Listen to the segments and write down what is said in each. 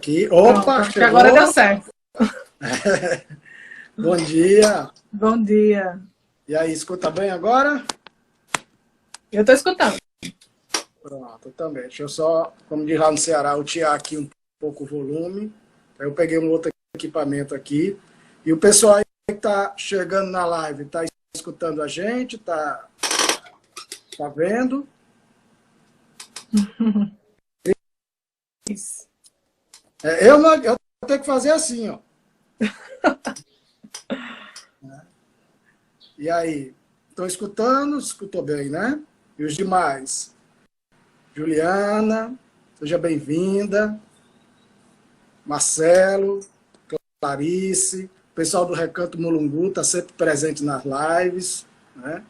aqui. Pronto, Opa, acho que agora deu certo. Bom dia. Bom dia. E aí, escuta bem agora? Eu estou escutando. Pronto, também. Deixa eu só, como diz lá no Ceará, eu tirar aqui um pouco o volume. Aí eu peguei um outro equipamento aqui. E o pessoal aí que está chegando na live, está escutando a gente, está vendo? Isso. Eu tenho que fazer assim, ó. E aí, estão escutando? Escutou bem, né? E os demais? Juliana, seja bem-vinda. Marcelo, Clarice, o pessoal do Recanto Mulungu está sempre presente nas lives, né?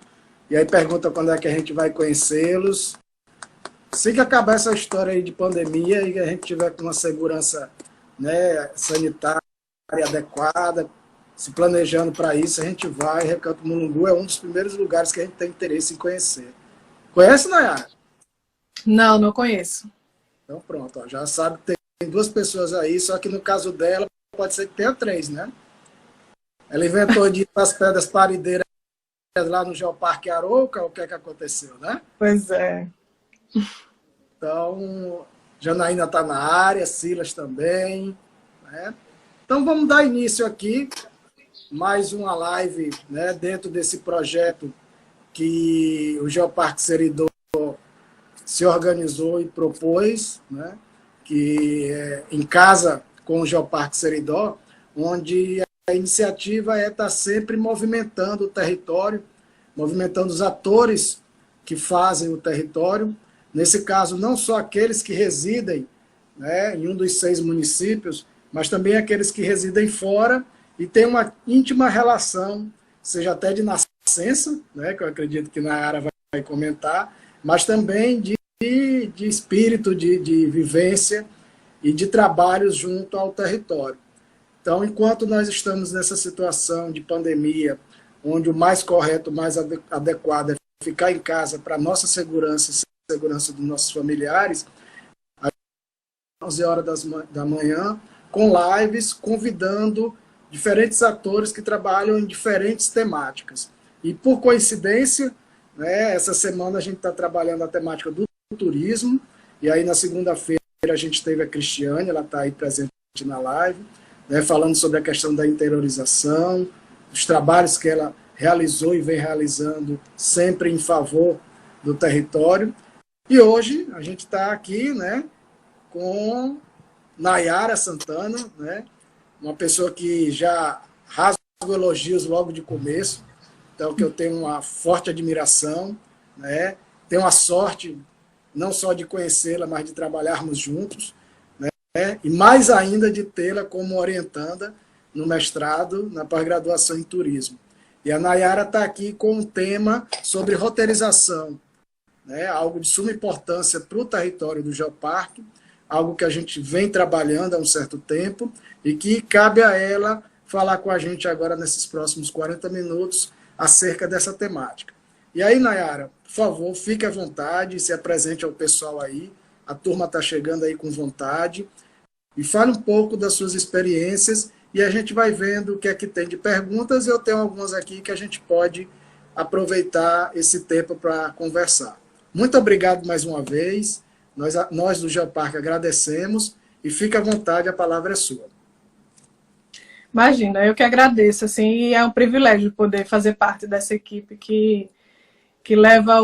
E aí pergunta quando é que a gente vai conhecê-los. Assim que acabar essa história aí de pandemia e a gente tiver com uma segurança, né, sanitária adequada, se planejando para isso, a gente vai. Recanto Mulungu é um dos primeiros lugares que a gente tem interesse em conhecer. Conhece, Nayara? Não, não conheço. Então pronto, ó, já sabe que tem duas pessoas aí, só que no caso dela pode ser que tenha três, né? Ela inventou de ir para as pedras parideiras lá no Geoparque Arouca, o que é que aconteceu, né? Pois é. Então, Janaína está na área, Silas também, né? Então vamos dar início aqui, mais uma live, né, dentro desse projeto que o Geoparque Seridó se organizou e propôs, né, que é em casa com o Geoparque Seridó, onde a iniciativa é estar sempre movimentando o território, movimentando os atores que fazem o território, nesse caso não só aqueles que residem, né, em um dos 6 municípios, mas também aqueles que residem fora e têm uma íntima relação, seja até de nascença, né, que eu acredito que Nayara vai comentar, mas também de espírito, de vivência e de trabalho junto ao território. Então, enquanto nós estamos nessa situação de pandemia, onde o mais correto, o mais adequado é ficar em casa para a nossa segurança e segurança dos nossos familiares, às 11 horas da manhã, com lives, convidando diferentes atores que trabalham em diferentes temáticas. E, por coincidência, né, essa semana a gente está trabalhando a temática do turismo, e aí na segunda-feira a gente teve a Cristiane, ela está aí presente na live, né, falando sobre a questão da interiorização, os trabalhos que ela realizou e vem realizando sempre em favor do território. E hoje a gente está aqui, né, com Nayara Santana, né, uma pessoa que já rasga elogios logo de começo, então que eu tenho uma forte admiração, né, tenho a sorte não só de conhecê-la, mas de trabalharmos juntos, e mais ainda de tê-la como orientanda no mestrado, na pós-graduação em turismo. E a Nayara está aqui com um tema sobre roteirização, né? Algo de suma importância para o território do Geoparque, algo que a gente vem trabalhando há um certo tempo e que cabe a ela falar com a gente agora nesses próximos 40 minutos acerca dessa temática. E aí, Nayara, por favor, fique à vontade, se apresente ao pessoal aí, a turma está chegando aí com vontade, e fale um pouco das suas experiências e a gente vai vendo o que é que tem de perguntas. Eu tenho algumas aqui que a gente pode aproveitar esse tempo para conversar. Muito obrigado mais uma vez. Nós do Geoparque agradecemos e fique à vontade, a palavra é sua. Imagina, eu que agradeço, assim, e é um privilégio poder fazer parte dessa equipe que leva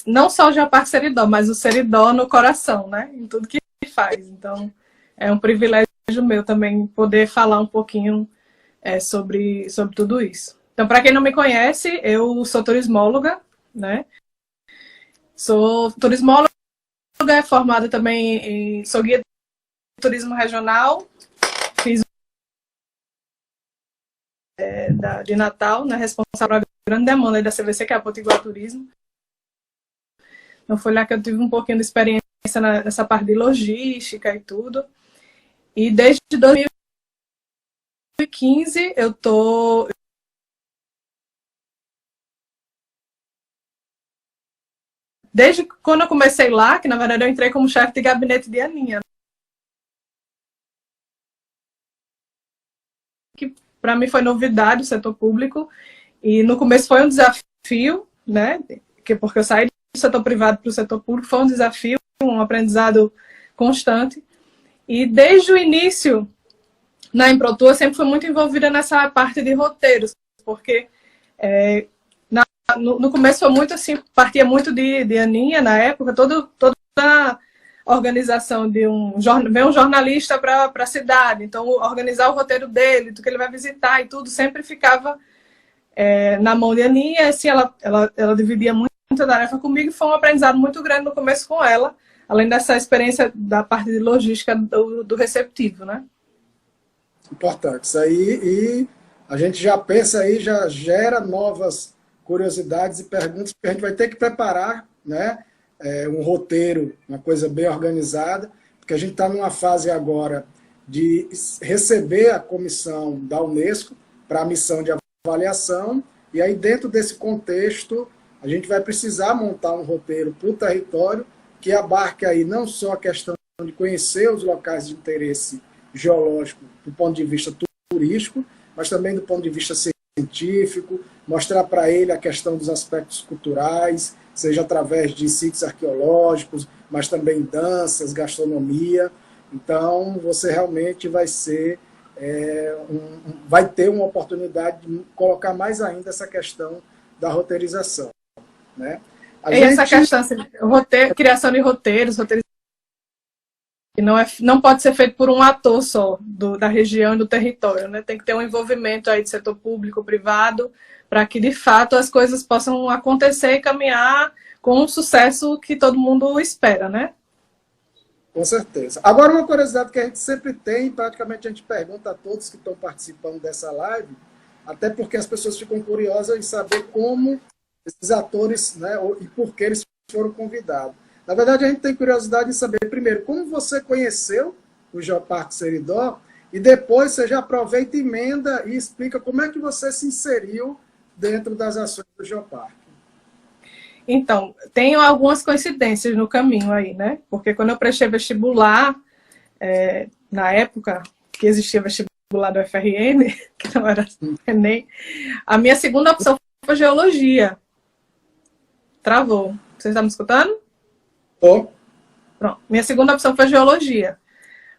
não só o Geoparque Seridó, mas o Seridó no coração, né? Em tudo que faz. Então, é um privilégio meu também poder falar um pouquinho sobre tudo isso. Então, para quem não me conhece, eu sou turismóloga, né? Sou turismóloga, formada também sou guia de turismo regional, fiz de Natal, né, responsável pela grande demanda da CVC, que é a Potiguar Turismo. Então foi lá que eu tive um pouquinho de experiência nessa parte de logística e tudo. E desde 2015 eu tô desde quando eu comecei lá, que na verdade eu entrei como chefe de gabinete de Aninha, para mim foi novidade o setor público, e no começo foi um desafio, né? Porque eu saí do setor privado para o setor público, foi um desafio, um aprendizado constante. E desde o início, na Improtur, eu sempre fui muito envolvida nessa parte de roteiros, porque no começo foi muito assim, partia muito de Aninha na época, toda a organização de vem um jornalista para a cidade, então organizar o roteiro dele, do que ele vai visitar e tudo, sempre ficava na mão de Aninha, assim, ela dividia muita tarefa comigo, e foi um aprendizado muito grande no começo com ela, além dessa experiência da parte de logística do receptivo, né? Importante. Isso aí, e a gente já pensa aí, já gera novas curiosidades e perguntas, porque a gente vai ter que preparar, né, um roteiro, uma coisa bem organizada, porque a gente está numa fase agora de receber a comissão da Unesco para a missão de avaliação, e aí dentro desse contexto a gente vai precisar montar um roteiro para o território que abarque aí não só a questão de conhecer os locais de interesse geológico do ponto de vista turístico, mas também do ponto de vista científico, mostrar para ele a questão dos aspectos culturais, seja através de sítios arqueológicos, mas também danças, gastronomia. Então, você realmente vai vai ter uma oportunidade de colocar mais ainda essa questão da roteirização, né? Essa questão, assim, criação de roteiros que não pode ser feito por um ator só, da região e do território, né? Tem que ter um envolvimento aí de setor público, privado, para que, de fato, as coisas possam acontecer e caminhar com um sucesso que todo mundo espera, né? Com certeza. Agora, uma curiosidade que a gente sempre tem, praticamente a gente pergunta a todos que estão participando dessa live, até porque as pessoas ficam curiosas em saber como esses atores, né, e por que eles foram convidados. Na verdade, a gente tem curiosidade em saber, primeiro, como você conheceu o Geoparque Seridó, e depois você já aproveita, emenda e explica como é que você se inseriu dentro das ações do Geoparque. Então, tenho algumas coincidências no caminho aí, né? Porque quando eu prestei vestibular, na época que existia vestibular do FRN, que não era Enem, a minha segunda opção foi geologia. Travou. Vocês estão me escutando? Oh. Pronto. Minha segunda opção foi geologia.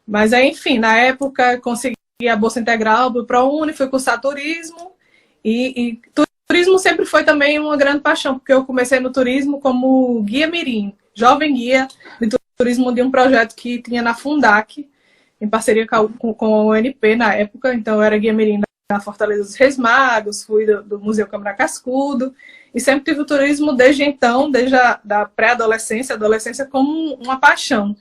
Mas aí, enfim, na época consegui a bolsa integral do ProUni, fui cursar turismo, e turismo sempre foi também uma grande paixão, porque eu comecei no turismo como guia mirim, jovem guia de turismo de um projeto que tinha na Fundac, em parceria com a UNP na época. Então eu era guia mirim da Fortaleza dos Reis Magos, fui do Museu Câmara Cascudo, e sempre tive o turismo desde então, desde a pré-adolescência, adolescência, como uma paixão.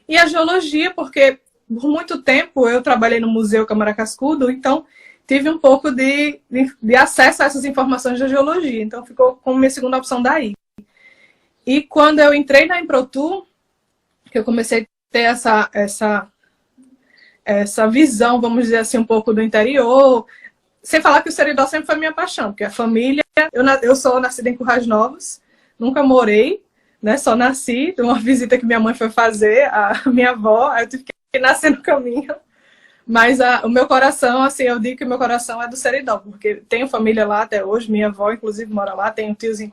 E a geologia, porque por muito tempo eu trabalhei no Museu Câmara Cascudo, então tive um pouco de acesso a essas informações da geologia. Então ficou como minha segunda opção daí. E quando eu entrei na Improtur, que eu comecei a ter essa visão, vamos dizer assim, um pouco do interior, sem falar que o Seridó sempre foi minha paixão, porque a família, eu sou nascida em Currais Novos, nunca morei, né, só nasci de uma visita que minha mãe foi fazer, a minha avó, aí eu tive que nascer no caminho. Mas o meu coração, assim, eu digo que o meu coração é do Seridó, porque tenho família lá até hoje, minha avó, inclusive, mora lá, tenho tios em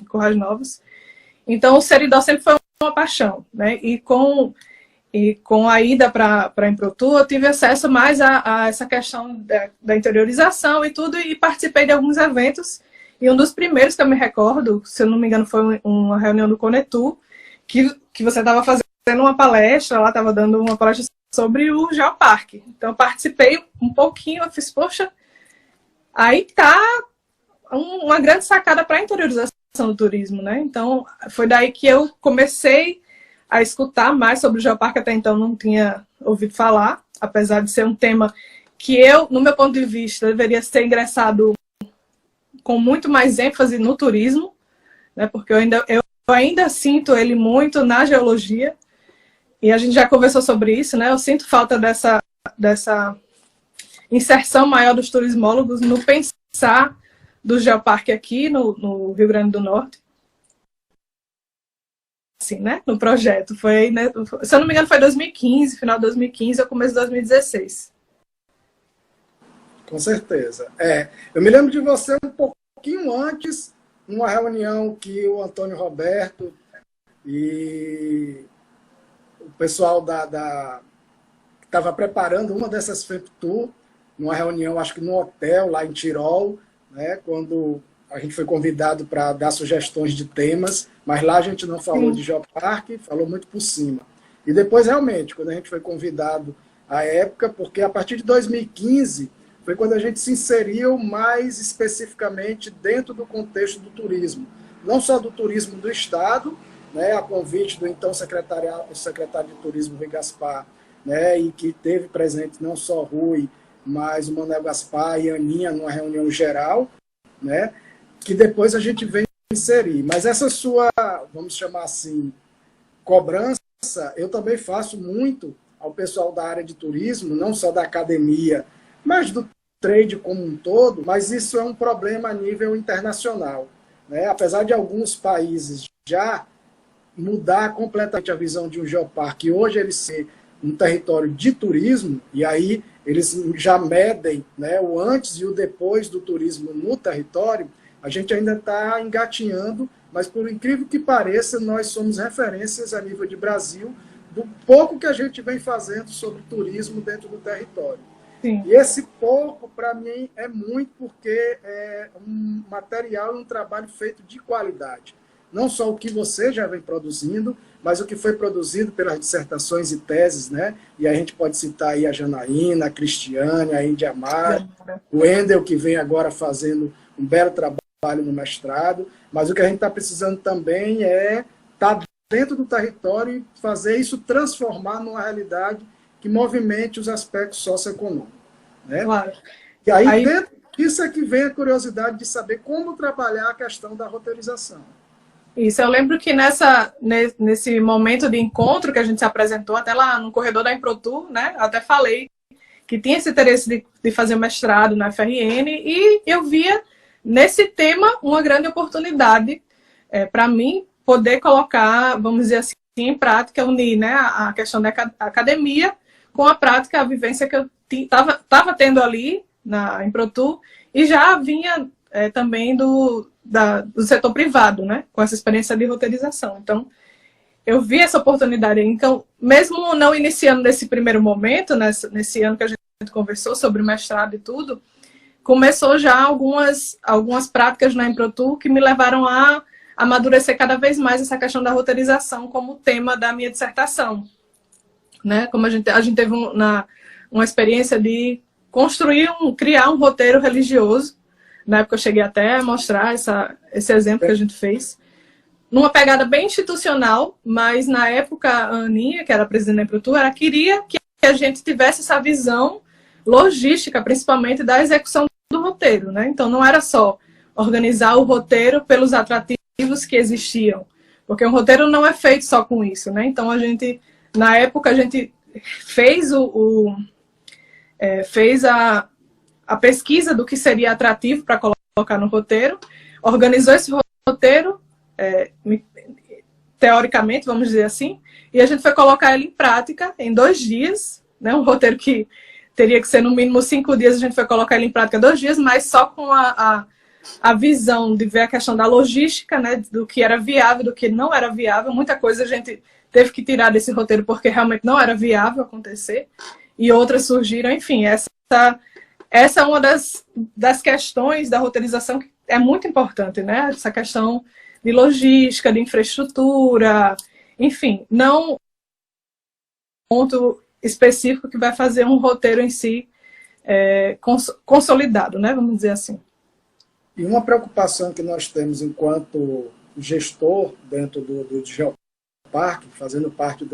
Currais Novos. Então, o Seridó sempre foi uma paixão, né? E com a ida para a Improtur, eu tive acesso mais a essa questão da interiorização e tudo, e participei de alguns eventos. E um dos primeiros que eu me recordo, se eu não me engano, foi uma reunião do Conetur, que você estava fazendo uma palestra, lá estava dando uma palestra sobre o Geoparque. Então, eu participei um pouquinho, eu fiz, poxa, aí tá uma grande sacada para a interiorização do turismo, né? Então, foi daí que eu comecei a escutar mais sobre o Geoparque, até então não tinha ouvido falar, apesar de ser um tema que eu, no meu ponto de vista, deveria ser ingressado com muito mais ênfase no turismo, né? Porque eu ainda sinto ele muito na geologia, e a gente já conversou sobre isso, né? Eu sinto falta dessa inserção maior dos turismólogos no pensar do Geoparque aqui no Rio Grande do Norte. Assim, né? No projeto. Foi, né? Se eu não me engano, foi 2015, final de 2015 ou começo de 2016. Com certeza. Eu me lembro de você um pouquinho antes, numa reunião que o Antônio Roberto e o pessoal que estava preparando uma dessas FEPTUR, numa reunião, acho que no hotel, lá em Tirol, né, quando a gente foi convidado para dar sugestões de temas, mas lá a gente não falou de Geoparque, falou muito por cima. E depois, realmente, quando a gente foi convidado à época, porque a partir de 2015 foi quando a gente se inseriu mais especificamente dentro do contexto do turismo. Não só do turismo do Estado, né, a convite do então secretário de Turismo, Rui Gaspar, né, e que teve presente não só Rui, mas o Manuel Gaspar e a Aninha numa reunião geral, né, que depois a gente vem inserir. Mas essa sua, vamos chamar assim, cobrança, eu também faço muito ao pessoal da área de turismo, não só da academia, mas do trade como um todo, mas isso é um problema a nível internacional, né? Apesar de alguns países já mudar completamente a visão de um geoparque, hoje ele ser um território de turismo, e aí eles já medem, né, o antes e o depois do turismo no território, a gente ainda está engatinhando, mas por incrível que pareça, nós somos referências a nível de Brasil do pouco que a gente vem fazendo sobre turismo dentro do território. Sim. E esse pouco, para mim, é muito porque é um material e um trabalho feito de qualidade. Não só o que você já vem produzindo, mas o que foi produzido pelas dissertações e teses, né? E a gente pode citar aí a Janaína, a Cristiane, a Índia Mar, o Wendel, que vem agora fazendo um belo trabalho no mestrado, mas o que a gente está precisando também é estar dentro do território e fazer isso transformar numa realidade que movimente os aspectos socioeconômicos. Né? Claro. E aí, dentro disso é que vem a curiosidade de saber como trabalhar a questão da roteirização. Isso, eu lembro que nesse momento de encontro que a gente se apresentou, até lá no corredor da Improtur, né, eu até falei que tinha esse interesse de fazer mestrado na FRN, e eu via nesse tema uma grande oportunidade para mim poder colocar, vamos dizer assim, em prática, unir, né, a questão da academia com a prática, a vivência que eu estava tendo ali na Improtur, e já vinha também do setor privado, né, com essa experiência de roteirização. Então, eu vi essa oportunidade. Então, mesmo não iniciando nesse primeiro momento, nesse ano que a gente conversou sobre o mestrado e tudo, começou já algumas práticas na Improtur que me levaram a amadurecer cada vez mais essa questão da roteirização como tema da minha dissertação. Né? Como a gente teve uma experiência de criar um roteiro religioso. Na época eu cheguei até a mostrar esse exemplo que a gente fez, numa pegada bem institucional, mas na época a Aninha, que era a presidente da Improtur, ela queria que a gente tivesse essa visão logística, principalmente da execução do roteiro. Né? Então não era só organizar o roteiro pelos atrativos que existiam, porque um roteiro não é feito só com isso. Né? Então na época a gente fez a pesquisa do que seria atrativo para colocar no roteiro, organizou esse roteiro, teoricamente, vamos dizer assim, e a gente foi colocar ele em prática em 2 dias, né? Um roteiro que teria que ser no mínimo 5 dias, a gente foi colocar ele em prática 2 dias, mas só com a visão de ver a questão da logística, né? Do que era viável, do que não era viável. Muita coisa a gente teve que tirar desse roteiro porque realmente não era viável acontecer, e outras surgiram. Enfim, essa é uma das questões da roteirização que é muito importante, né? Essa questão de logística, de infraestrutura, enfim, não um ponto específico que vai fazer um roteiro em si consolidado, né? Vamos dizer assim. E uma preocupação que nós temos enquanto gestor dentro do Geoparque, fazendo parte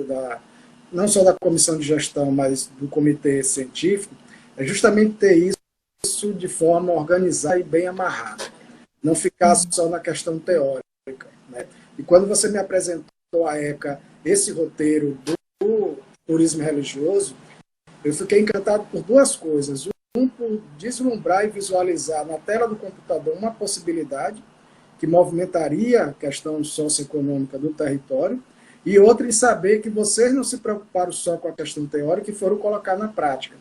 não só da comissão de gestão, mas do comitê científico, é justamente ter isso de forma organizada e bem amarrada. Não ficar só na questão teórica. Né? E quando você me apresentou à época esse roteiro do turismo religioso, eu fiquei encantado por 2 coisas. Um, por deslumbrar e visualizar na tela do computador uma possibilidade que movimentaria a questão socioeconômica do território, e outra em saber que vocês não se preocuparam só com a questão teórica e foram colocar na prática.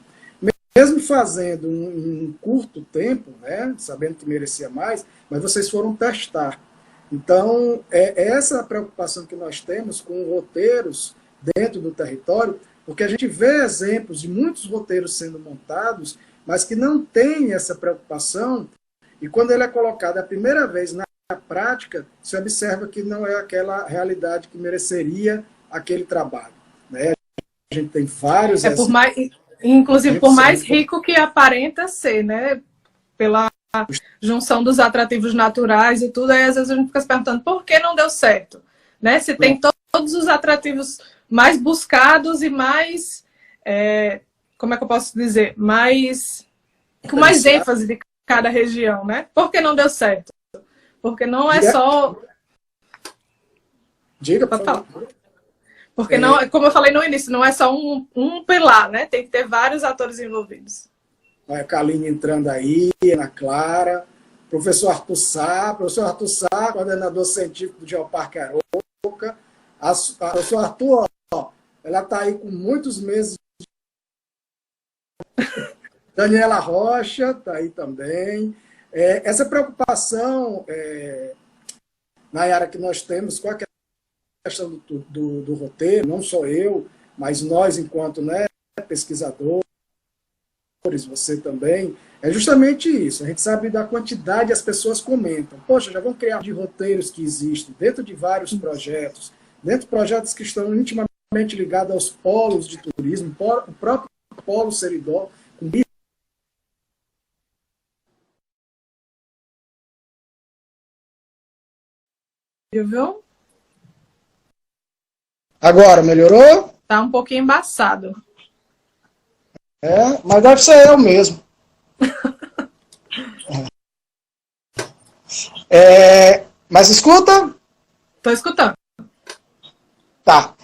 mesmo fazendo um curto tempo, né, sabendo que merecia mais, mas vocês foram testar. Então, é essa a preocupação que nós temos com roteiros dentro do território, porque a gente vê exemplos de muitos roteiros sendo montados, mas que não tem essa preocupação, e quando ele é colocado a primeira vez na prática, se observa que não é aquela realidade que mereceria aquele trabalho. Né? A gente tem vários exemplos. Inclusive, por mais rico que aparenta ser, né? Pela junção dos atrativos naturais e tudo, aí às vezes a gente fica se perguntando por que não deu certo. Né? Se tem todos os atrativos mais buscados e mais, como é que eu posso dizer, com mais ênfase de cada região, né? Por que não deu certo? Porque não é só... Diga, por favor. Porque, não, como eu falei no início, não é só um pilar, né? Tem que ter vários atores envolvidos. Olha a Kaline entrando aí, Ana Clara, professor Arthur Sá, coordenador científico do Geoparque Arouca. Professor Arthur, ó, ela está aí com muitos meses. Daniela Rocha está aí também. Essa preocupação, Nayara, que nós temos com a questão do roteiro, não só eu, mas nós, enquanto, né, pesquisadores, você também, é justamente isso. A gente sabe da quantidade, as pessoas comentam. Poxa, já vão criar de roteiros que existem dentro de vários projetos, dentro de projetos que estão intimamente ligados aos polos de turismo, o próprio polo Seridó, com viu? Agora, melhorou? Tá um pouquinho embaçado. Mas deve ser eu mesmo. Mas escuta? Tô escutando. Tá.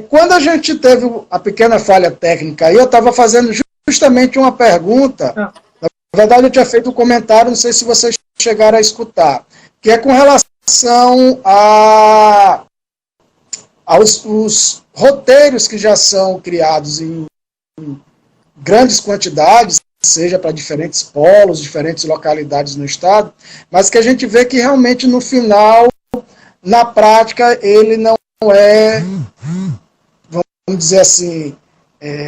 Quando a gente teve a pequena falha técnica aí, eu estava fazendo justamente uma pergunta. Na verdade, eu tinha feito um comentário, não sei se vocês chegaram a escutar, que é com relação aos roteiros que já são criados em grandes quantidades, seja para diferentes polos, diferentes localidades no estado, mas que a gente vê que realmente no final, na prática, ele não é, vamos dizer assim,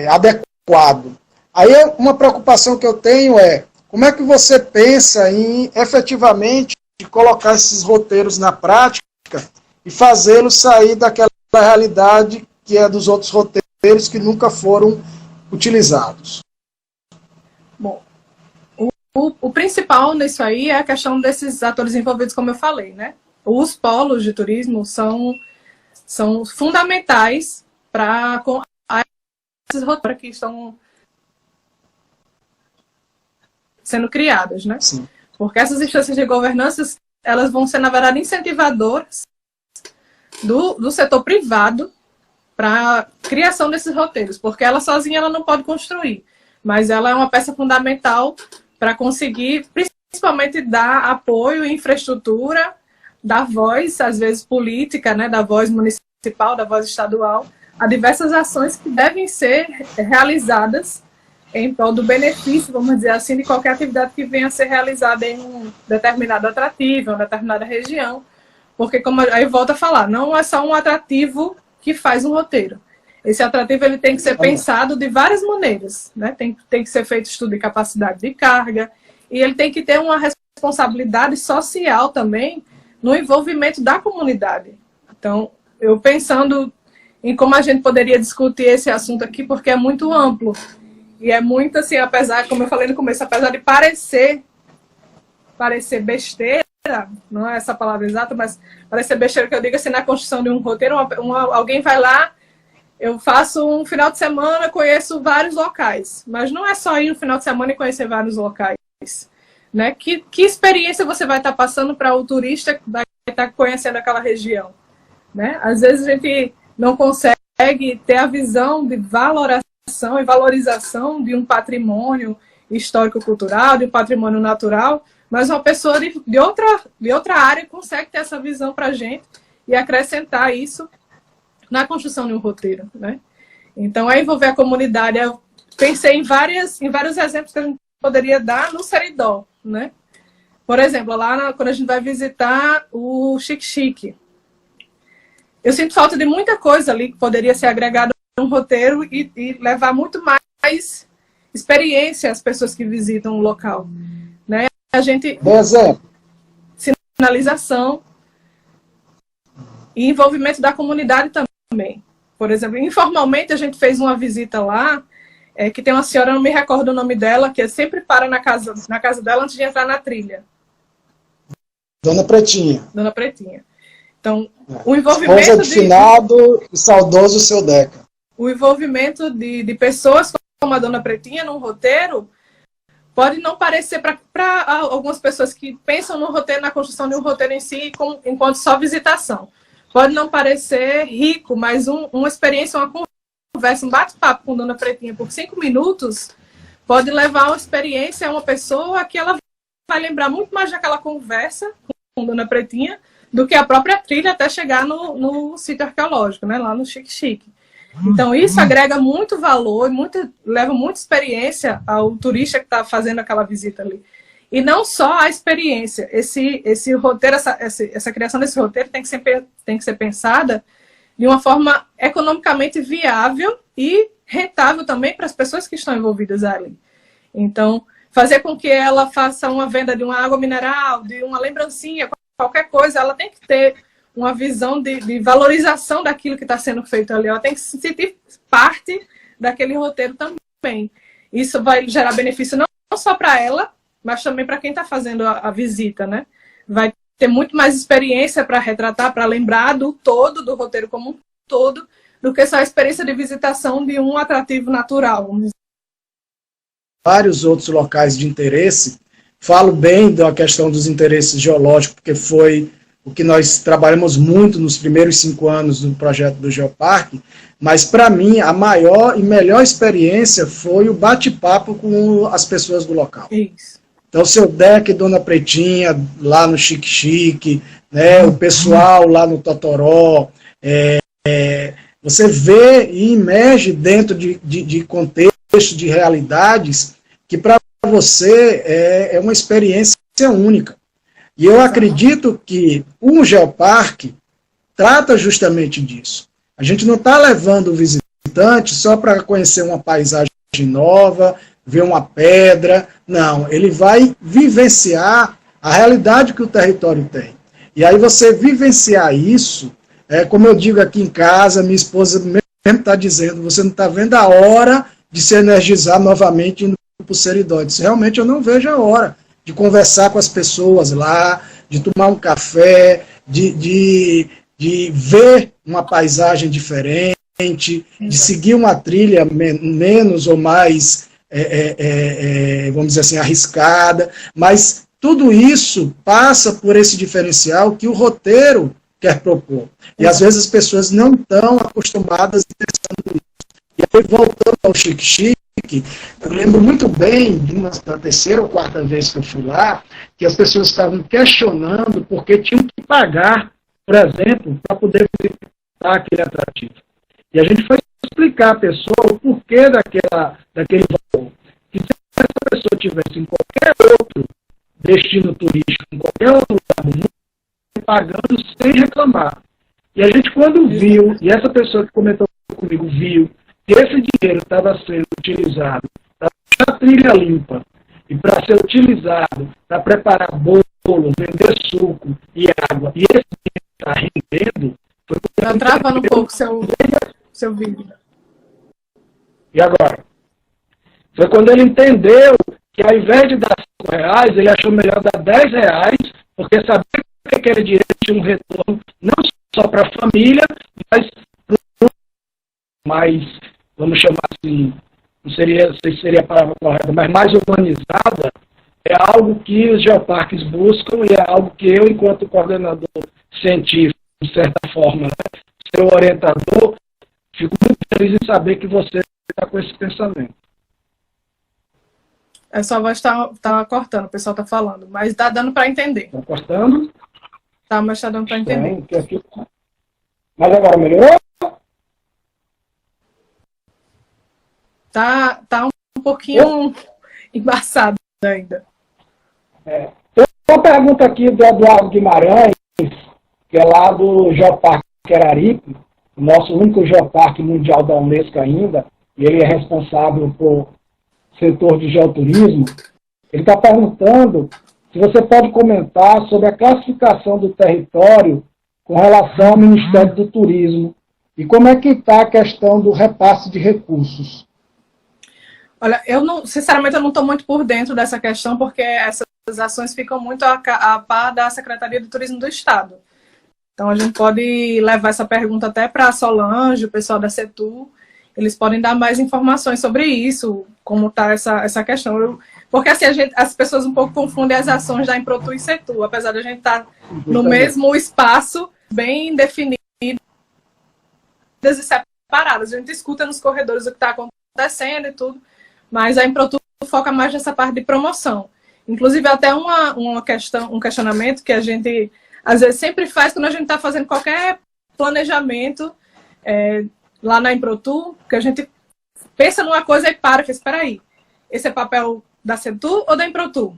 adequado. Aí uma preocupação que eu tenho é, como é que você pensa em efetivamente colocar esses roteiros na prática e fazê-los sair daquela realidade que é dos outros roteiros que nunca foram utilizados? Bom, o principal nisso aí é a questão desses atores envolvidos, como eu falei, né? Os polos de turismo são fundamentais para esses roteiros que estão sendo criadas, né? Sim. Porque essas instâncias de governança, elas vão ser, na verdade, incentivadoras do setor privado para a criação desses roteiros, porque ela sozinha ela não pode construir, mas ela é uma peça fundamental para conseguir, principalmente, dar apoio e infraestrutura, dar voz, às vezes política, né, da voz municipal, da voz estadual, a diversas ações que devem ser realizadas em prol do benefício, vamos dizer assim, de qualquer atividade que venha a ser realizada em um determinado atrativo, em uma determinada região. Porque, como aí volto a falar, não é só um atrativo que faz um roteiro. Esse atrativo ele tem que ser pensado de várias maneiras, né? Tem que ser feito estudo de capacidade de carga, e ele tem que ter uma responsabilidade social também no envolvimento da comunidade. Então, eu pensando em como a gente poderia discutir esse assunto aqui, porque é muito amplo. E é muito assim, apesar, como eu falei no começo, apesar de parecer besteira, não é essa a palavra exata, mas parecer besteira que eu digo assim, na construção de um roteiro, alguém vai lá, eu faço um final de semana, conheço vários locais. Mas não é só ir no final de semana e conhecer vários locais. Né? Que experiência você vai estar passando para o turista que vai estar conhecendo aquela região? Né? Às vezes a gente não consegue ter a visão de valoração e valorização de um patrimônio histórico-cultural, de um patrimônio natural, mas uma pessoa de outra área consegue ter essa visão para a gente e acrescentar isso na construção de um roteiro. Né? Então, é envolver a comunidade, pensei em vários exemplos que a gente poderia dar no Seridó, né? Por exemplo, quando a gente vai visitar o Xique-Xique, eu sinto falta de muita coisa ali que poderia ser agregada a um roteiro e levar muito mais experiência às pessoas que visitam o local, né? A gente... Sinalização e envolvimento da comunidade também. Por exemplo, informalmente a gente fez uma visita lá, que tem uma senhora, não me recordo o nome dela, que sempre para na casa dela antes de entrar na trilha. Dona Pretinha. Dona Pretinha. Então, o envolvimento esposa do finado e saudoso seu Deca. O envolvimento de pessoas como a Dona Pretinha num roteiro pode não parecer para algumas pessoas que pensam no roteiro, na construção de um roteiro em si, enquanto só visitação. Pode não parecer rico, mas uma experiência, uma conversa, um bate-papo com Dona Pretinha por 5 minutos pode levar uma experiência a uma pessoa que ela vai lembrar muito mais daquela conversa com Dona Pretinha do que a própria trilha até chegar no sítio arqueológico, né, lá no Xique-Xique. Então, isso agrega muito valor, leva muita experiência ao turista que está fazendo aquela visita ali. E não só a experiência. Esse roteiro, essa criação desse roteiro tem que ser pensada de uma forma economicamente viável e rentável também para as pessoas que estão envolvidas ali. Então, fazer com que ela faça uma venda de uma água mineral, de uma lembrancinha, qualquer coisa, ela tem que ter uma visão de valorização daquilo que está sendo feito ali. Ela tem que se sentir parte daquele roteiro também. Isso vai gerar benefício não só para ela, mas também para quem está fazendo a visita, né? Vai ter muito mais experiência para retratar, para lembrar do todo, do roteiro como um todo, do que só a experiência de visitação de um atrativo natural. Vamos dizer. Vários outros locais de interesse. Falo bem da questão dos interesses geológicos, porque foi o que nós trabalhamos muito nos primeiros 5 anos do projeto do Geoparque, mas para mim a maior e melhor experiência foi o bate-papo com as pessoas do local. Isso. Então, seu Deca e Dona Pretinha, lá no Xique-Xique, né, o pessoal lá no Totoró, você vê e imerge dentro de contexto, de realidades, que para você é uma experiência única. E eu acredito que um geoparque trata justamente disso. A gente não está levando o visitante só para conhecer uma paisagem nova, ver uma pedra. Não, ele vai vivenciar a realidade que o território tem. E aí você vivenciar isso, como eu digo aqui em casa, minha esposa mesmo está dizendo, você não está vendo a hora de se energizar novamente indo para o Seridó. Realmente eu não vejo a hora de conversar com as pessoas lá, de tomar um café, de ver uma paisagem diferente, de seguir uma trilha menos ou mais, vamos dizer assim, arriscada, mas tudo isso passa por esse diferencial que o roteiro quer propor. E às vezes as pessoas não estão acostumadas a pensar nisso. E aí, voltando ao Xique-Xique, eu lembro muito bem, da 3ª ou 4ª vez que eu fui lá, que as pessoas estavam questionando porque tinham que pagar, por exemplo, para poder visitar aquele atrativo. E a gente foi explicar à pessoa o porquê daquele valor. Que se essa pessoa tivesse em qualquer outro destino turístico, em qualquer outro lugar do mundo, pagando sem reclamar. E a gente, quando viu, e essa pessoa que comentou comigo viu, que esse dinheiro estava sendo utilizado para deixar a trilha limpa e para ser utilizado para preparar bolo, vender suco e água, e esse dinheiro está rendendo... Está travando um pouco seu vídeo. E agora? Foi quando ele entendeu que ao invés de dar R$5, ele achou melhor dar R$10, porque sabia que aquele dinheiro tinha um retorno não só para a família, mas vamos chamar assim, não sei se seria a palavra correta, mas mais humanizada, é algo que os geoparques buscam e é algo que eu, enquanto coordenador científico, de certa forma, né, seu orientador, fico muito feliz em saber que você está com esse pensamento. A sua voz está cortando, o pessoal está falando, mas está dando para entender. Está cortando? Tá, mas está dando para entender. Mas agora melhorou? Tá um pouquinho embaçado ainda. Tem uma pergunta aqui do Eduardo Guimarães, que é lá do Geoparque Araripe, o nosso único geoparque mundial da Unesco ainda, e ele é responsável por setor de geoturismo. Ele está perguntando se você pode comentar sobre a classificação do território com relação ao Ministério do Turismo e como é que está a questão do repasse de recursos. Olha, sinceramente, eu não estou muito por dentro dessa questão, porque essas ações ficam muito a par da Secretaria do Turismo do Estado. Então, a gente pode levar essa pergunta até para a Solange, o pessoal da CETUR. Eles podem dar mais informações sobre isso, como está essa questão. Porque assim, as pessoas um pouco confundem as ações da Improtur e CETUR, apesar de a gente estar no mesmo espaço, bem definido e separadas. A gente escuta nos corredores o que está acontecendo e tudo, mas a Improtur foca mais nessa parte de promoção. Inclusive, até um questionamento que a gente, às vezes, sempre faz quando a gente está fazendo qualquer planejamento lá na Improtur, que a gente pensa numa coisa e espera aí, esse é papel da CETUR ou da Improtur?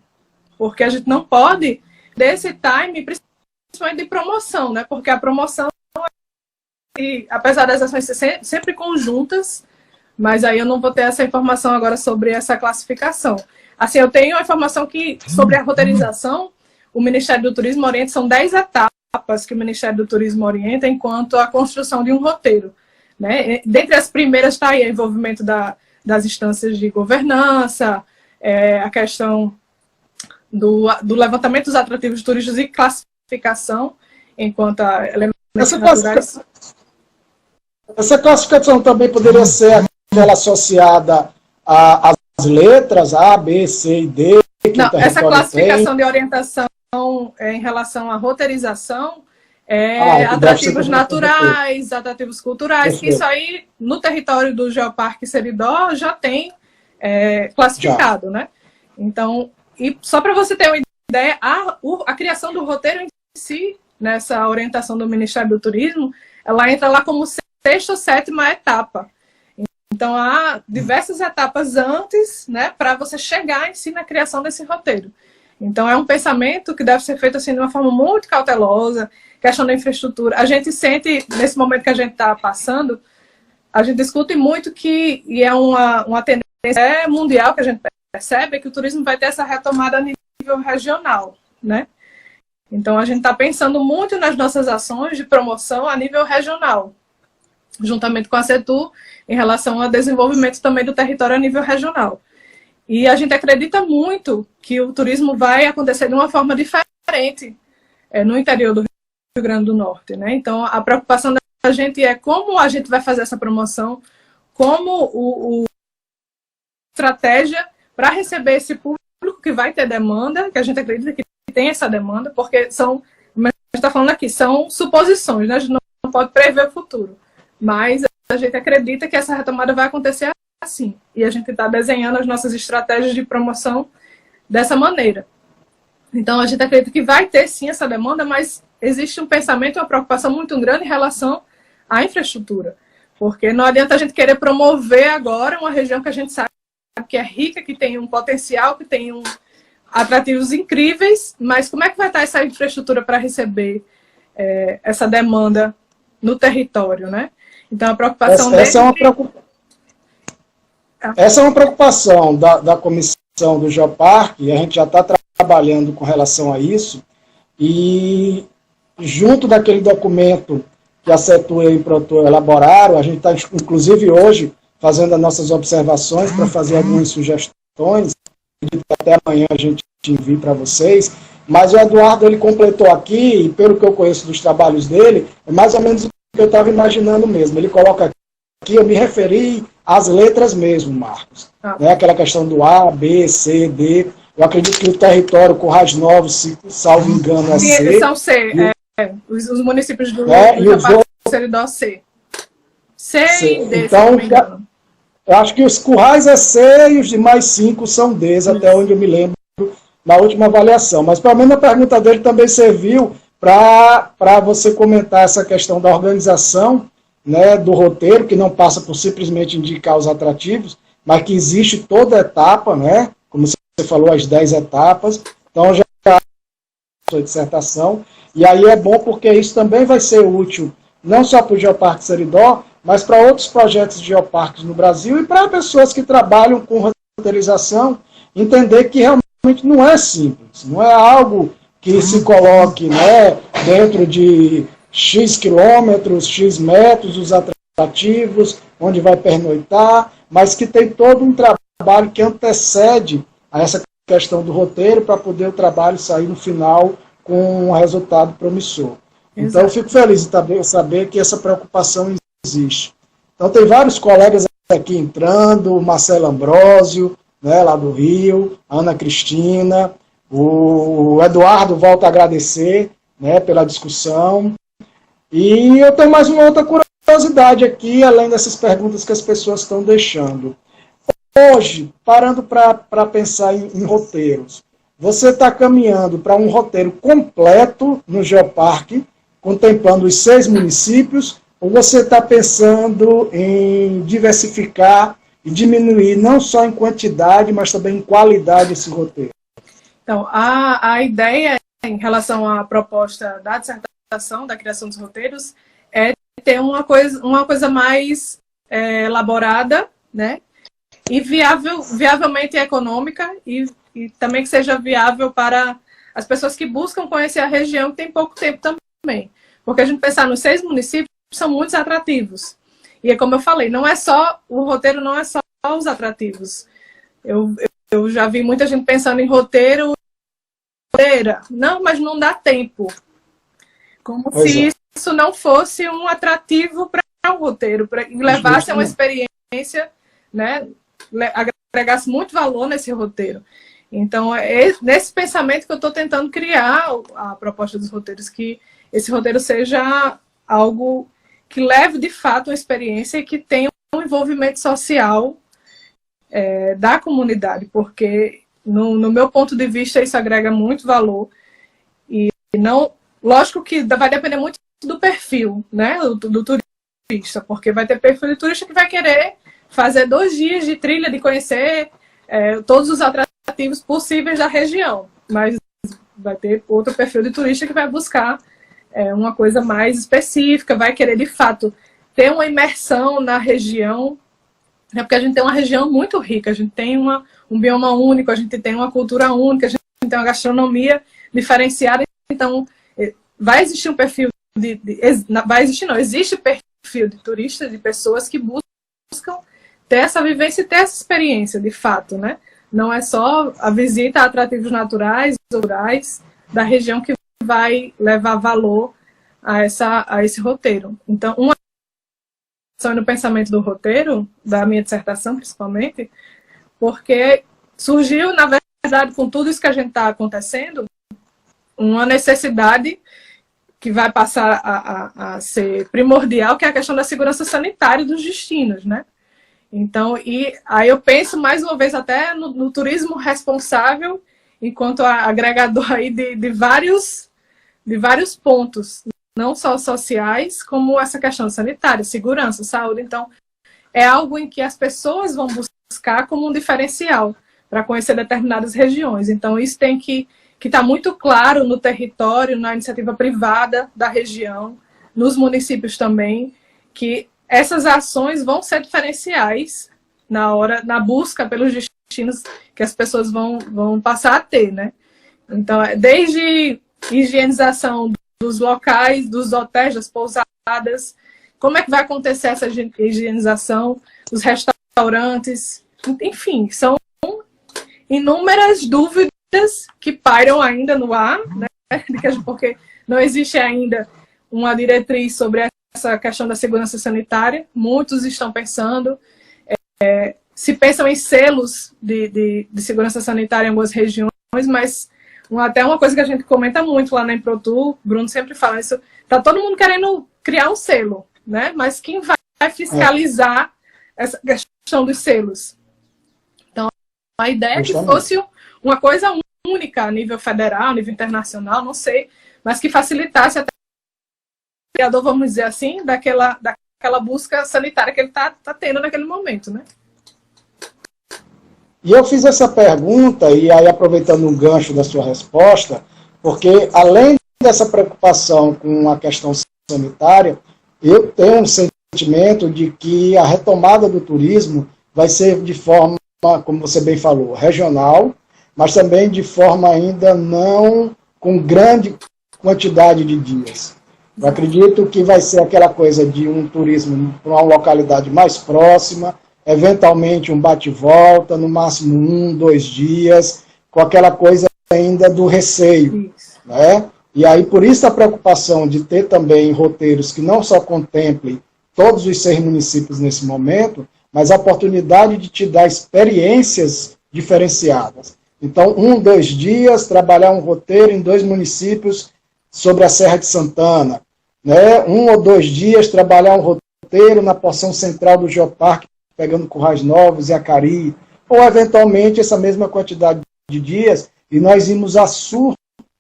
Porque a gente não pode desse time, principalmente de promoção, né? Porque a promoção, apesar das ações ser sempre conjuntas, mas aí eu não vou ter essa informação agora sobre essa classificação. Assim, eu tenho a informação que, sobre a roteirização, o Ministério do Turismo orienta, são 10 etapas que o Ministério do Turismo orienta enquanto a construção de um roteiro, né? Dentre as primeiras está aí o envolvimento das instâncias de governança, a questão do levantamento dos atrativos turísticos e classificação enquanto a elementos naturais. Essa classificação também poderia ser aquela associada às letras A, B, C e D. Não, essa classificação de orientação em relação à roteirização atrativos naturais, atrativos culturais, que isso aí no território do Geoparque Seridó já tem classificado, né? Então, e só para você ter uma ideia, a criação do roteiro em si, nessa orientação do Ministério do Turismo, ela entra lá como 6ª ou 7ª etapa. Então, há diversas etapas antes, né, para você chegar em si na criação desse roteiro. Então, é um pensamento que deve ser feito assim, de uma forma muito cautelosa, questão da infraestrutura. A gente sente, nesse momento que a gente está passando, a gente discute muito que, e é uma tendência mundial que a gente percebe, que o turismo vai ter essa retomada a nível regional, né? Então, a gente está pensando muito nas nossas ações de promoção a nível regional, juntamente com a CETUR, em relação ao desenvolvimento também do território a nível regional. E a gente acredita muito que o turismo vai acontecer de uma forma diferente no interior do Rio Grande do Norte, né? Então, a preocupação da gente é como a gente vai fazer essa promoção, como estratégia para receber esse público que vai ter demanda, que a gente acredita que tem essa demanda, porque como a gente está falando aqui, são suposições, né? A gente não pode prever o futuro. Mas a gente acredita que essa retomada vai acontecer assim. E a gente está desenhando as nossas estratégias de promoção dessa maneira. Então, a gente acredita que vai ter, sim, essa demanda, mas existe um pensamento e uma preocupação muito grande em relação à infraestrutura. Porque não adianta a gente querer promover agora uma região que a gente sabe que é rica, que tem um potencial, que tem atrativos incríveis, mas como é que vai estar essa infraestrutura para receber essa demanda no território, né? Então, a preocupação essa é uma preocupação da comissão do Geoparque, e a gente já está trabalhando com relação a isso, e junto daquele documento que a CETUR e a Improtur elaboraram, a gente está, inclusive, hoje, fazendo as nossas observações para fazer algumas sugestões, que até amanhã a gente envia para vocês, mas o Eduardo, ele completou aqui, e pelo que eu conheço dos trabalhos dele, é mais ou menos o que eu estava imaginando mesmo. Ele coloca aqui, eu me referi às letras mesmo, Marcos. Né? Aquela questão do A, B, C, D. Eu acredito que o território Currais Novos, se salvo engano, é C. São C. Os municípios do Seridó C. C e D, então, se não me engano. Eu acho que os Currais é C e os demais 5 são Ds, até onde eu me lembro na última avaliação. Mas, pelo menos, a pergunta dele também serviu para você comentar essa questão da organização, né, do roteiro, que não passa por simplesmente indicar os atrativos, mas que existe toda a etapa, né? Como você falou, as 10 etapas. Então, já sua dissertação, e aí é bom porque isso também vai ser útil, não só para o Geoparque Seridó, mas para outros projetos de geoparques no Brasil e para pessoas que trabalham com roteirização, entender que realmente não é simples, não é algo que se coloque, né, dentro de X quilômetros, X metros, os atrativos, onde vai pernoitar, mas que tem todo um trabalho que antecede a essa questão do roteiro para poder o trabalho sair no final com um resultado promissor. Exato. Então, eu fico feliz de saber que essa preocupação existe. Então, tem vários colegas aqui entrando, o Marcelo Ambrósio, né, lá do Rio, a Ana Cristina, o Eduardo volta a agradecer, né, pela discussão. E eu tenho mais uma outra curiosidade aqui, além dessas perguntas que as pessoas estão deixando. Hoje, parando para pensar em roteiros, você está caminhando para um roteiro completo no Geoparque, contemplando os 6 municípios, ou você está pensando em diversificar e diminuir não só em quantidade, mas também em qualidade esse roteiro? Então, a ideia em relação à proposta da dissertação, da criação dos roteiros, é ter uma coisa mais elaborada, né? E viavelmente econômica e também que seja viável para as pessoas que buscam conhecer a região, que tem pouco tempo também. Porque a gente pensar nos 6 municípios, são muitos atrativos. E é como eu falei, o roteiro não é só os atrativos. Eu já vi muita gente pensando em roteiro, não, mas não dá tempo. Como se isso não fosse um atrativo para o roteiro, para levasse a uma experiência, né? Agregasse muito valor nesse roteiro. Então, é nesse pensamento que eu estou tentando criar a proposta dos roteiros, que esse roteiro seja algo que leve, de fato, uma experiência e que tenha um envolvimento social da comunidade, porque, no meu ponto de vista, isso agrega muito valor. E não, lógico que vai depender muito do perfil, né, do turista, porque vai ter perfil de turista que vai querer fazer 2 dias de trilha, de conhecer todos os atrativos possíveis da região. Mas vai ter outro perfil de turista que vai buscar uma coisa mais específica, vai querer, de fato, ter uma imersão na região, né? Porque a gente tem uma região muito rica, a gente tem um bioma único, a gente tem uma cultura única, a gente tem uma gastronomia diferenciada. Então, vai existir um perfil existe perfil de turistas, de pessoas que buscam ter essa vivência e ter essa experiência, de fato, né? Não é só a visita a atrativos naturais, rurais, da região que vai levar valor a esse roteiro. Então, uma questão no pensamento do roteiro, da minha dissertação, principalmente, porque surgiu, na verdade, com tudo isso que a gente está acontecendo, uma necessidade que vai passar a ser primordial, que é a questão da segurança sanitária dos destinos, né? Então, e aí eu penso mais uma vez até no turismo responsável, enquanto agregador aí de vários pontos, não só sociais, como essa questão sanitária, segurança, saúde. Então, é algo em que as pessoas vão buscar como um diferencial para conhecer determinadas regiões. Então, isso tem que estar muito claro no território, na iniciativa privada da região, nos municípios também, que essas ações vão ser diferenciais na busca pelos destinos que as pessoas vão passar a ter, né? Então, desde higienização dos locais, dos hotéis, das pousadas, como é que vai acontecer essa higienização, os restaurantes, enfim, são inúmeras dúvidas que pairam ainda no ar, né? Porque não existe ainda uma diretriz sobre essa questão da segurança sanitária. Muitos estão pensando, se pensam em selos de segurança sanitária em algumas regiões, mas até uma coisa que a gente comenta muito lá na Improtur, Bruno sempre fala isso, está todo mundo querendo criar um selo, né? Mas quem vai fiscalizar essa questão dos selos? Então, a ideia é que fosse uma coisa única a nível federal, a nível internacional, não sei, mas que facilitasse até o criador, vamos dizer assim, daquela busca sanitária que ele está tendo naquele momento, né? E eu fiz essa pergunta, e aí aproveitando um gancho da sua resposta, porque além dessa preocupação com a questão sanitária, eu tenho um sentimento de que a retomada do turismo vai ser de forma, como você bem falou, regional, mas também de forma ainda não com grande quantidade de dias. Eu acredito que vai ser aquela coisa de um turismo para uma localidade mais próxima, eventualmente um bate-volta, no máximo 1, 2 dias, com aquela coisa ainda do receio, né? E aí, por isso a preocupação de ter também roteiros que não só contemplem todos os 6 municípios nesse momento, mas a oportunidade de te dar experiências diferenciadas. Então, 1, 2 dias, trabalhar um roteiro em 2 municípios sobre a Serra de Santana, né? 1 ou 2 dias, trabalhar um roteiro na porção central do Geoparque, pegando Currais Novos e Acari, ou eventualmente essa mesma quantidade de dias, e nós irmos a sul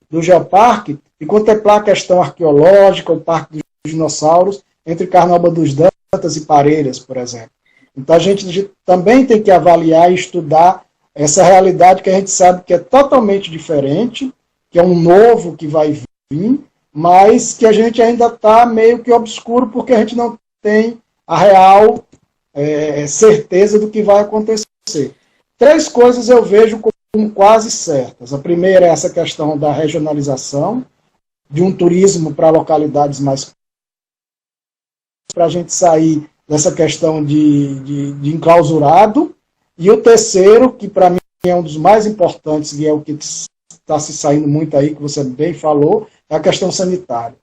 do Geoparque e contemplar a questão arqueológica, o Parque dos Dinossauros, entre Carnaúba dos Dantas e Parelhas, por exemplo. Então a gente também tem que avaliar e estudar essa realidade que a gente sabe que é totalmente diferente, que é um novo que vai vir, mas que a gente ainda está meio que obscuro porque a gente não tem a real certeza do que vai acontecer. 3 coisas eu vejo como quase certas. A primeira é essa questão da regionalização, de um turismo para localidades mais... para a gente sair dessa questão de enclausurado. E o terceiro, que para mim é um dos mais importantes, e é o que está se saindo muito aí, que você bem falou, é a questão sanitária.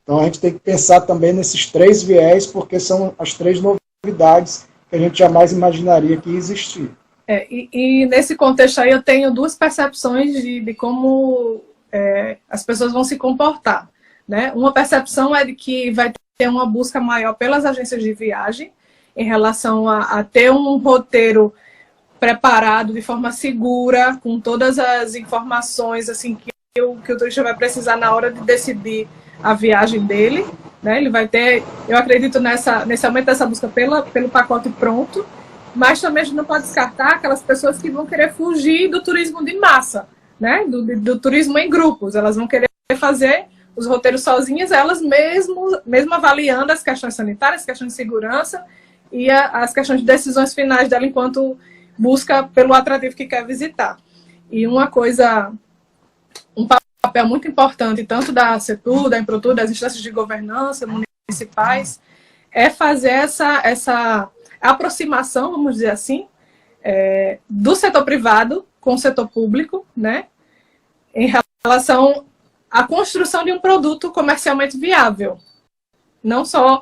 Então a gente tem que pensar também nesses 3 viés, porque são as 3 novidades que a gente jamais imaginaria que ia existir. E nesse contexto aí eu tenho 2 percepções de como as pessoas vão se comportar, né? Uma percepção é de que vai ter uma busca maior pelas agências de viagem em relação a ter um roteiro preparado de forma segura, com todas as informações assim, que o turista vai precisar na hora de decidir a viagem dele, né? Ele vai ter, eu acredito nesse aumento dessa busca pelo pacote pronto, mas também a gente não pode descartar aquelas pessoas que vão querer fugir do turismo de massa, né? Do turismo em grupos. Elas vão querer fazer os roteiros sozinhas, elas mesmo avaliando as questões sanitárias, as questões de segurança e as questões de decisões finais dela enquanto busca pelo atrativo que quer visitar. E um papel muito importante, tanto da CETUR, da Emprotur, das instâncias de governança municipais, é fazer essa aproximação, vamos dizer assim, do setor privado com o setor público, né, em relação à construção de um produto comercialmente viável. Não só,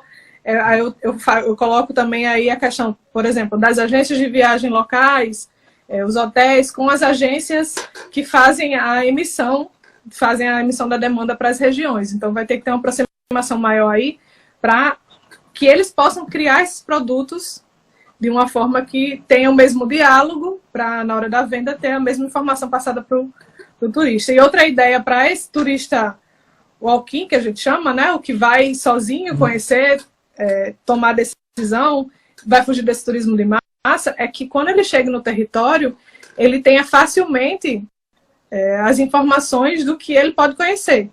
eu coloco também aí a questão, por exemplo, das agências de viagem locais, os hotéis, com as agências que fazem a emissão da demanda para as regiões. Então vai ter que ter uma aproximação maior aí para que eles possam criar esses produtos de uma forma que tenha o mesmo diálogo, para na hora da venda ter a mesma informação passada para o turista. E outra ideia para esse turista walk-in, que a gente chama, né, o que vai sozinho conhecer, tomar decisão, vai fugir desse turismo de massa, é que quando ele chega no território, ele tenha facilmente as informações do que ele pode conhecer.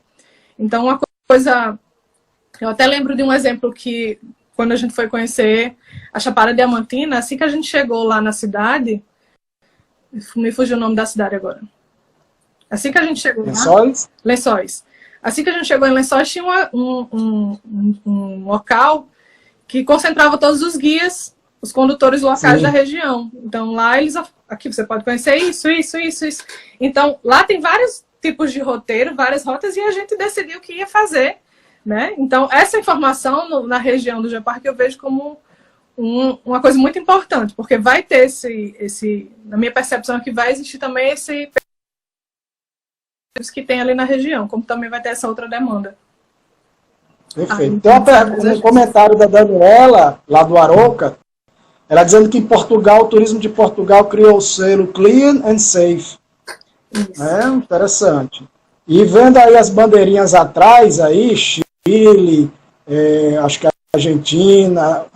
Então, uma coisa... Eu até lembro de um exemplo que, quando a gente foi conhecer a Chapada Diamantina, assim que a gente chegou lá na cidade, me fugiu o nome da cidade agora. Assim que a gente chegou Lençóis? Lá... Lençóis. Assim que a gente chegou em Lençóis, tinha um local que concentrava todos os guias, os condutores locais da região. Então, lá eles... Aqui você pode conhecer isso. Então, lá tem vários tipos de roteiro, várias rotas, e a gente decidiu o que ia fazer, né? Então, essa informação na região do Geoparque eu vejo como uma coisa muito importante, porque vai ter na minha percepção é que vai existir também esse que tem ali na região, como também vai ter essa outra demanda. Perfeito. Tem um comentário da Daniela, lá do Arouca, ela dizendo que em Portugal, o turismo de Portugal criou o selo Clean and Safe. Interessante. E vendo aí as bandeirinhas atrás, aí, Chile, acho que a Argentina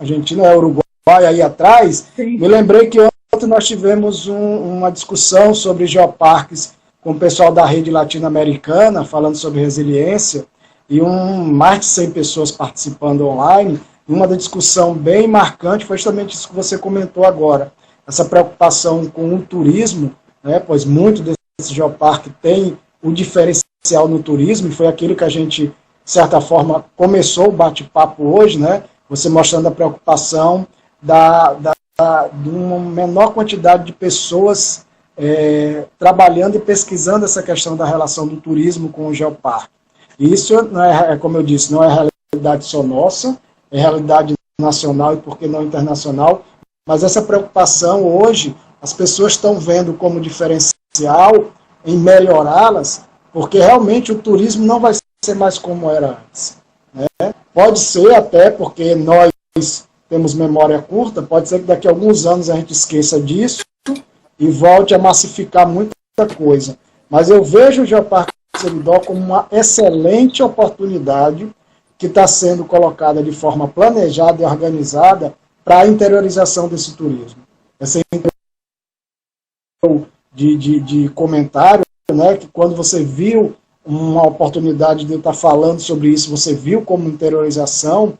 é Uruguai aí atrás, me lembrei que ontem nós tivemos uma discussão sobre geoparques com o pessoal da rede latino-americana, falando sobre resiliência, e mais de 100 pessoas participando online. Uma da discussão bem marcante foi justamente isso que você comentou agora, essa preocupação com o turismo, né, pois muito desse geoparque tem o diferencial no turismo, e foi aquilo que a gente, de certa forma, começou o bate-papo hoje, né, você mostrando a preocupação de uma menor quantidade de pessoas trabalhando e pesquisando essa questão da relação do turismo com o geoparque. Isso, não é, como eu disse, não é realidade só nossa, é realidade nacional e, por que não, internacional, mas essa preocupação hoje, as pessoas estão vendo como diferencial em melhorá-las, porque realmente o turismo não vai ser mais como era antes, né? Pode ser até porque nós temos memória curta, pode ser que daqui a alguns anos a gente esqueça disso e volte a massificar muita coisa. Mas eu vejo o Geoparque Seridó como uma excelente oportunidade que está sendo colocada de forma planejada e organizada para a interiorização desse turismo. Essa de comentário, né, que quando você viu uma oportunidade de eu estar falando sobre isso, você viu como interiorização,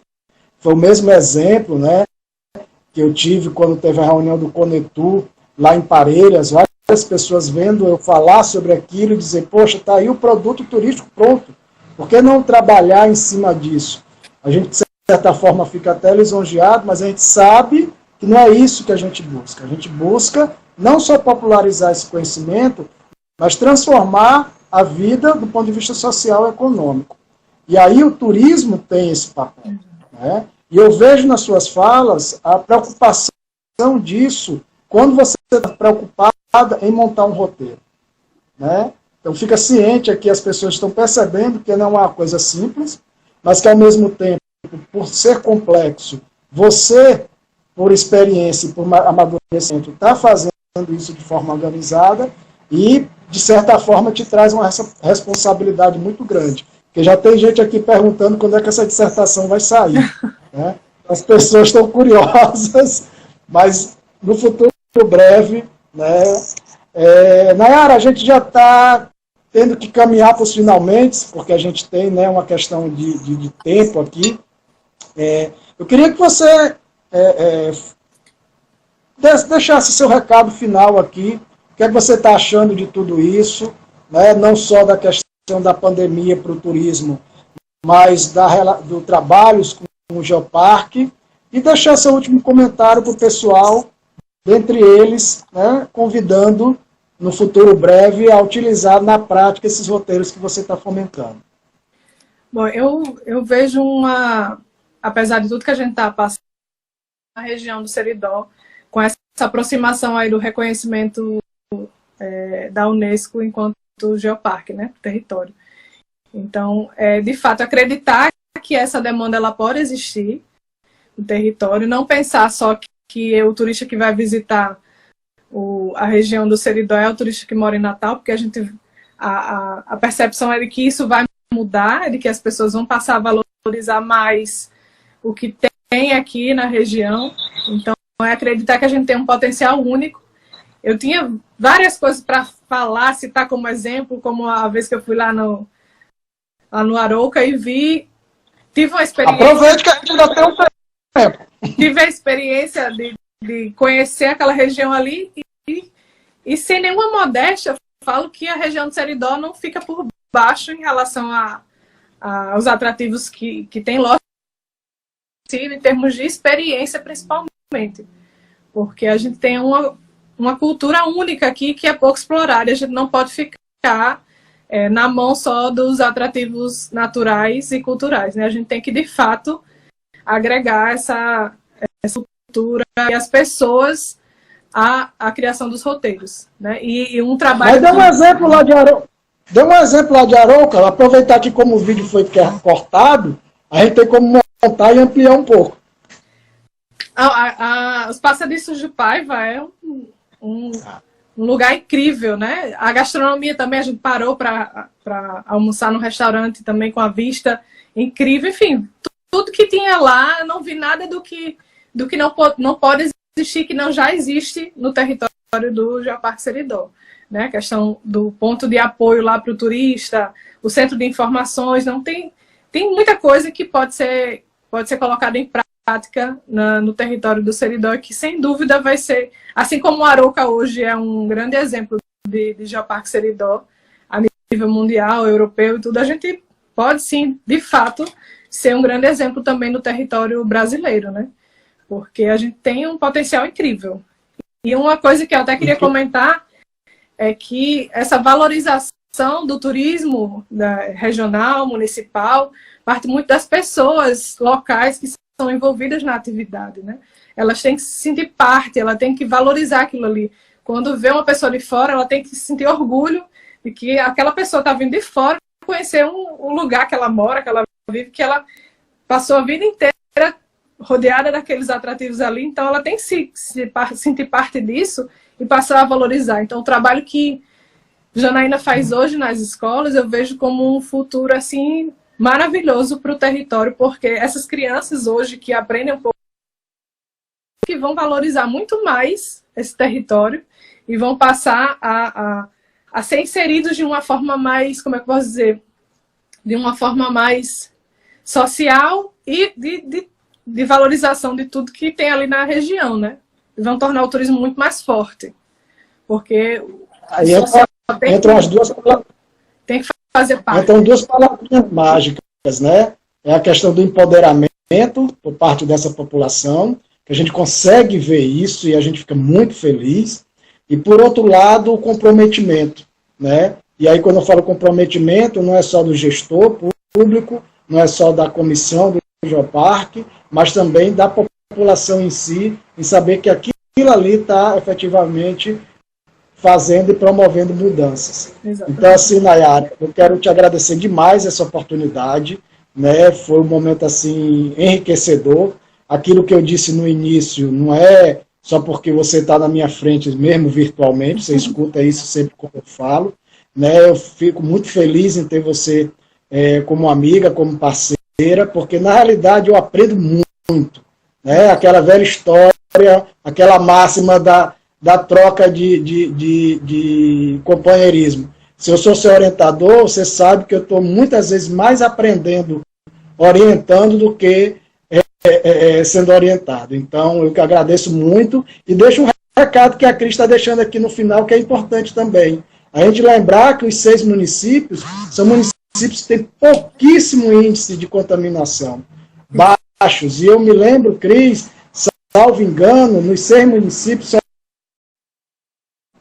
foi o mesmo exemplo, né, que eu tive quando teve a reunião do Conetur, lá em Parelhas, várias pessoas vendo eu falar sobre aquilo e dizer, poxa, está aí o produto turístico pronto, por que não trabalhar em cima disso? A gente, de certa forma, fica até lisonjeado, mas a gente sabe que não é isso que a gente busca. A gente busca não só popularizar esse conhecimento, mas transformar a vida do ponto de vista social e econômico. E aí o turismo tem esse papel, né? E eu vejo nas suas falas a preocupação disso quando você está preocupada em montar um roteiro, né? Então fica ciente aqui, as pessoas estão percebendo que não é uma coisa simples, mas que ao mesmo tempo, por ser complexo, você, por experiência e por amadurecimento, está fazendo isso de forma organizada e, de certa forma, te traz uma responsabilidade muito grande. Porque já tem gente aqui perguntando quando é que essa dissertação vai sair, né? As pessoas estão curiosas, mas no futuro breve, né? Nayara, a gente já está tendo que caminhar para os finalmente, porque a gente tem, né, uma questão de tempo aqui. Eu queria que você deixasse seu recado final aqui. O que é que você está achando de tudo isso, né? Não só da questão da pandemia para o turismo, mas do trabalhos com o Geoparque, e deixar seu último comentário para o pessoal, dentre eles, né, convidando no futuro breve a utilizar na prática esses roteiros que você está fomentando. Bom, eu vejo apesar de tudo que a gente está passando na região do Seridó, com essa aproximação aí do reconhecimento da Unesco enquanto geoparque, né, território. Então, de fato, acreditar que essa demanda ela pode existir no território, não pensar só que o turista que vai visitar a região do Seridó é o turista que mora em Natal, porque a percepção é de que isso vai mudar, de que as pessoas vão passar a valorizar mais o que tem aqui na região. Então, é acreditar que a gente tem um potencial único. Eu tinha várias coisas para falar, citar como exemplo, como a vez que eu fui lá no Arouca e tive uma experiência... Aproveite que a gente ainda tem um tempo. Tive a experiência de conhecer aquela região ali e sem nenhuma modéstia, eu falo que a região do Seridó não fica por baixo em relação aos atrativos que tem, lógico, em termos de experiência principalmente, porque a gente tem uma cultura única aqui que é pouco explorada, a gente não pode ficar na mão só dos atrativos naturais e culturais, né? A gente tem que, de fato, agregar essa cultura e as pessoas à criação dos roteiros, né? E um trabalho... Mas dê um exemplo lá de Arouca. Dê um exemplo lá de Arouca, aproveitar que como o vídeo foi cortado, a gente tem como montar e ampliar um pouco. Os Passadiços de Paiva é um lugar incrível, né? A gastronomia também, a gente parou para almoçar no restaurante também com a vista incrível. Enfim, tudo que tinha lá, não vi nada do que não pode existir que não já existe no território do Geoparque Seridó, né? A questão do ponto de apoio lá para o turista, o centro de informações, não tem muita coisa que pode ser colocada em prática no território do Seridó, que sem dúvida vai ser, assim como o Arouca hoje é um grande exemplo de Geoparque Seridó, a nível mundial, europeu e tudo, a gente pode sim, de fato, ser um grande exemplo também no território brasileiro, né? Porque a gente tem um potencial incrível. E uma coisa que eu até queria comentar é que essa valorização do turismo regional, municipal, parte muito das pessoas locais que são envolvidas na atividade, né? Elas têm que se sentir parte, ela tem que valorizar aquilo ali. Quando vê uma pessoa de fora, ela tem que sentir orgulho de que aquela pessoa está vindo de fora conhecer um lugar que ela mora, que ela vive, que ela passou a vida inteira rodeada daqueles atrativos ali, então ela tem que se sentir parte disso e passar a valorizar. Então o trabalho que Janaína faz hoje nas escolas, eu vejo como um futuro assim maravilhoso para o território, porque essas crianças hoje que aprendem um pouco, que vão valorizar muito mais esse território e vão passar a ser inseridos de uma forma mais, como é que eu posso dizer, de uma forma mais social e de valorização de tudo que tem ali na região, né? Vão tornar o turismo muito mais forte, porque aí entram as duas palavras. Tem que fazer parte. Entram duas palavrinhas mágicas, né? É a questão do empoderamento por parte dessa população, que a gente consegue ver isso e a gente fica muito feliz. E, por outro lado, o comprometimento, né? E aí, quando eu falo comprometimento, não é só do gestor público, não é só da comissão do Geoparque, mas também da população em si, em saber que aquilo ali está efetivamente fazendo e promovendo mudanças. Exatamente. Então, assim, Nayara, eu quero te agradecer demais essa oportunidade, né? Foi um momento, assim, enriquecedor. Aquilo que eu disse no início não é só porque você está na minha frente, mesmo virtualmente, você escuta isso sempre que eu falo, né? Eu fico muito feliz em ter você como amiga, como parceira, porque na realidade eu aprendo muito, né? Aquela velha história, aquela máxima da troca de companheirismo. Se eu sou seu orientador, você sabe que eu estou muitas vezes mais aprendendo, orientando, do que sendo orientado. Então, eu que agradeço muito e deixo um recado que a Cris está deixando aqui no final, que é importante também. A gente lembrar que os 6 municípios são municípios que têm pouquíssimo índice de contaminação, baixos. E eu me lembro, Cris, salvo engano, nos 6 municípios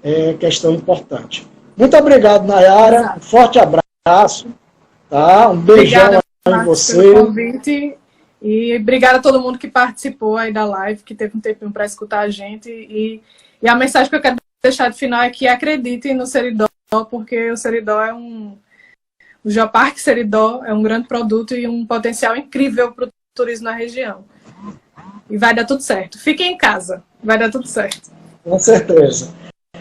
é questão importante. Muito obrigado, Nayara. Um forte abraço. Tá? Um beijão em você. Pelo convite. E obrigada a todo mundo que participou aí da live, que teve um tempinho para escutar a gente. E a mensagem que eu quero deixar de final é que acreditem no Seridó, porque o Seridó o Geoparque Seridó é um grande produto e um potencial incrível para o turismo na região. E vai dar tudo certo. Fiquem em casa, vai dar tudo certo. Com certeza.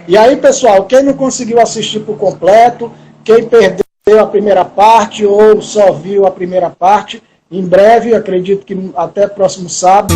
E aí, pessoal, quem não conseguiu assistir por completo, quem perdeu a primeira parte ou só viu a primeira parte, em breve, acredito que até próximo sábado.